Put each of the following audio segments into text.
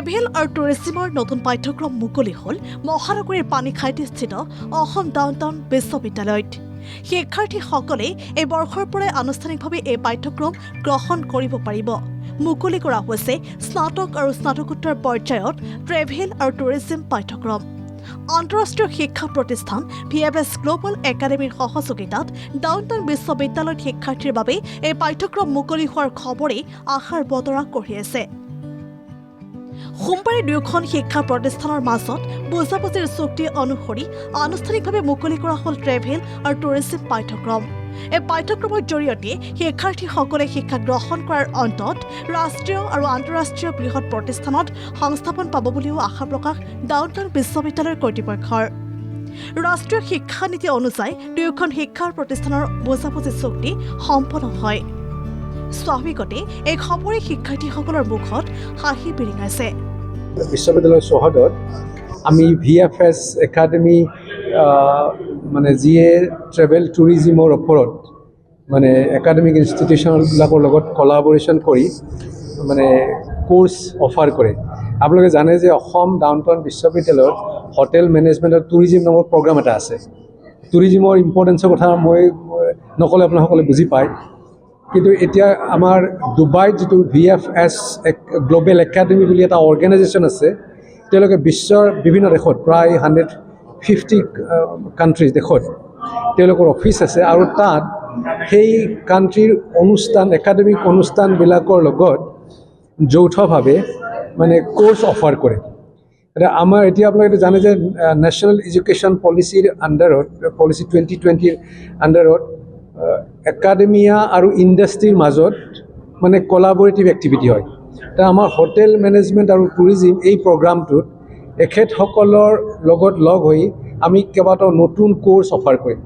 Travel আৰু টুৰিজিমৰ নতুন পাঠ্যক্ৰম মুকলি হ'ল মহানগৰীৰ পানীখাইটিস্থিত অসম ডাউনটাউন বিশ্ববিদ্যালয়ত। শিক্ষাৰ্থীসকলে এই বৰ্ষৰ পৰাই আনুষ্ঠানিকভাৱে এই পাঠ্যক্ৰম গ্ৰহণ কৰিব পাৰিব। মুকলি কৰা হৈছে স্নাতক আৰু স্নাতকোত্তৰ পৰ্যায়ত ট্ৰেভেল আৰু টুৰিজিম পাঠ্যক্ৰম। আন্তঃৰাষ্ট্ৰীয় শিক্ষা প্ৰতিষ্ঠান VFS গ্লোবেল একাডেমীৰ সহযোগিতাত ডাউনটাউন বিশ্ববিদ্যালয়ত শিক্ষাৰ্থীৰ বাবে এই পাঠ্যক্ৰম মুকলি হোৱাৰ খবৰেই আশাৰ বতৰা কঢ়িয়াইছে। সোমবাৰে দুয়োখন শিক্ষা প্ৰতিষ্ঠানৰ মাজত বুজাবুজিৰ চুক্তি অনুসৰি আনুষ্ঠানিকভাৱে মুকলি কৰা হ'ল ট্ৰেভেল আৰু টুৰিজিম পাঠ্যক্ৰম। এই পাঠ্যক্ৰমৰ জৰিয়তে শিক্ষাৰ্থীসকলে শিক্ষা গ্ৰহণ কৰাৰ অন্তত ৰাষ্ট্ৰীয় আৰু আন্তঃৰাষ্ট্ৰীয় বৃহৎ প্ৰতিষ্ঠানত সংস্থাপন পাব বুলিও আশা প্ৰকাশ ডাউনটাউন বিশ্ববিদ্যালয়ৰ কৰ্তৃপক্ষৰ। ৰাষ্ট্ৰীয় শিক্ষা নীতি অনুযায়ী দুয়োখন শিক্ষা প্ৰতিষ্ঠানৰ বুজাবুজি চুক্তি সম্পন্ন হয়। স্বাভাৱিকতে এই খবৰে শিক্ষাৰ্থীসকলৰ মুখত হাঁহি বিৰিঙাইছে। বিশ্ববিদ্যালয়ৰ চৌহদত আমি VFS একাডেমি মানে যিয়ে ট্ৰেভেল টুৰিজিমৰ ওপৰত মানে একাডেমিক ইনষ্টিটিউশ্যনবিলাকৰ লগত কলাবৰেশ্যন কৰি মানে কোৰ্চ অফাৰ কৰে। আপোনালোকে জানে যে অসম ডাউনটাউন বিশ্ববিদ্যালয়ত হোটেল মেনেজমেণ্ট আৰু টুৰিজিম নামৰ প্ৰগ্ৰাম এটা আছে। টুৰিজিমৰ ইম্পৰ্টেঞ্চৰ কথা মই নক'লে আপোনালোকসকলে বুজি পায়। কিন্তু এতিয়া আমাৰ ডুবাইত যিটো VFS গ্লোবেল একাডেমি বুলি এটা অৰ্গেনাইজেশ্যন আছে, তেওঁলোকে বিশ্বৰ বিভিন্ন দেশত প্ৰায় 150 কাণ্ট্ৰিজ দেশত তেওঁলোকৰ অফিচ আছে আৰু তাত সেই কাণ্ট্ৰিৰ অনুষ্ঠান একাডেমিক অনুষ্ঠানবিলাকৰ লগত যৌথভাৱে মানে কোৰ্চ অফাৰ কৰে। আমাৰ এতিয়া আপোনালোকে জানে যে নেশ্যনেল এডুকেশ্যন পলিচিৰ আণ্ডাৰত পলিচি 2020ৰ আণ্ডাৰত একাডেমিয়া আৰু ইণ্ডাষ্ট্ৰীৰ মাজত মানে কলাবৰেটিভ এক্টিভিটি হয়। তাৰ আমাৰ হোটেল মেনেজমেণ্ট আৰু টুৰিজিম এই প্ৰগ্ৰামটোত এখেতসকলৰ লগত লগ হৈ আমি কেইবাটাও নতুন কোৰ্চ অফাৰ কৰিম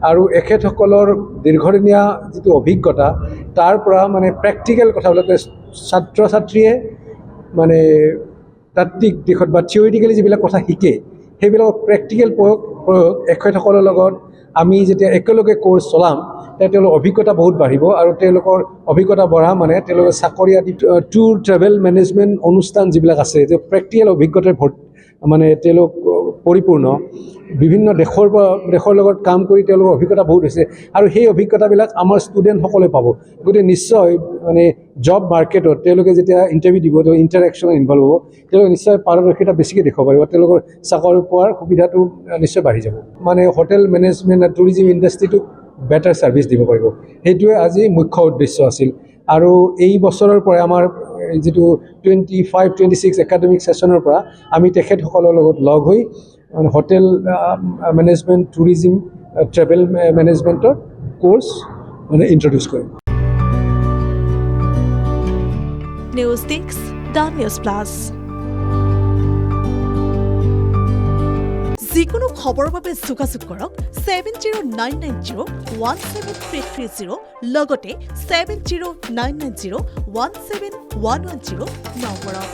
আৰু এখেতসকলৰ দীৰ্ঘদিনীয়া যিটো অভিজ্ঞতা তাৰ পৰা মানে প্ৰেক্টিকেল কথাবিলাকে ছাত্ৰ ছাত্ৰীয়ে মানে তাত্ত্বিক দিশত বা থিয়ৰিটিকেলি যিবিলাক কথা শিকে সেইবিলাকৰ প্ৰেক্টিকেল প্ৰয়োগ এখেতসকলৰ লগত আমি যেতিয়া একেলগে কোৰ্চ চলাম তেতিয়া তেওঁলোকৰ অভিজ্ঞতা বহুত বাঢ়িব আৰু তেওঁলোকৰ অভিজ্ঞতা বঢ়া মানে তেওঁলোকে চাকৰি আদি ট্যুৰ ট্ৰেভেল মেনেজমেণ্ট অনুষ্ঠান যিবিলাক আছে যে প্ৰেক্টিকেল অভিজ্ঞতাৰ মানে তেওঁলোক পৰিপূৰ্ণ বিভিন্ন দেশৰ লগত কাম কৰি তেওঁলোকৰ অভিজ্ঞতা বহুত হৈছে আৰু সেই অভিজ্ঞতাবিলাক আমাৰ ষ্টুডেণ্টসকলে পাব। গতিকে নিশ্চয় মানে জব মাৰ্কেটত তেওঁলোকে যেতিয়া ইণ্টাৰভিউ দিব তেওঁ ইণ্টাৰেকশ্যনত ইনভলভ হ'ব, তেওঁলোকে নিশ্চয় পাৰদৰ্শিতা বেছিকৈ দেখুৱাব পাৰিব, তেওঁলোকৰ চাকৰি পোৱাৰ সুবিধাটো নিশ্চয় বাঢ়ি যাব। মানে হোটেল মেনেজমেণ্ট আৰু টুৰিজিম ইণ্ডাষ্ট্ৰীটোক বেটাৰ ছাৰ্ভিচ দিব পাৰিব, সেইটোৱে আজি মুখ্য উদ্দেশ্য আছিল। আৰু এই বছৰৰ পৰা আমাৰ যিটো 25-26 একাডেমিক ছেশ্যনৰ পৰা আমি তেখেতসকলৰ লগত লগ হৈ হোটেল মেনেজমেণ্ট টুৰিজিম ট্ৰেভেল মেনেজমেণ্টৰ কোৰ্চ মানে ইণ্ট্ৰডিউচ কৰিম। News desk, the news plus. যিকোনো খবৰৰ বাবে যোগাযোগ কৰক 7099017330 লগতে 7099017110 নম্বৰত।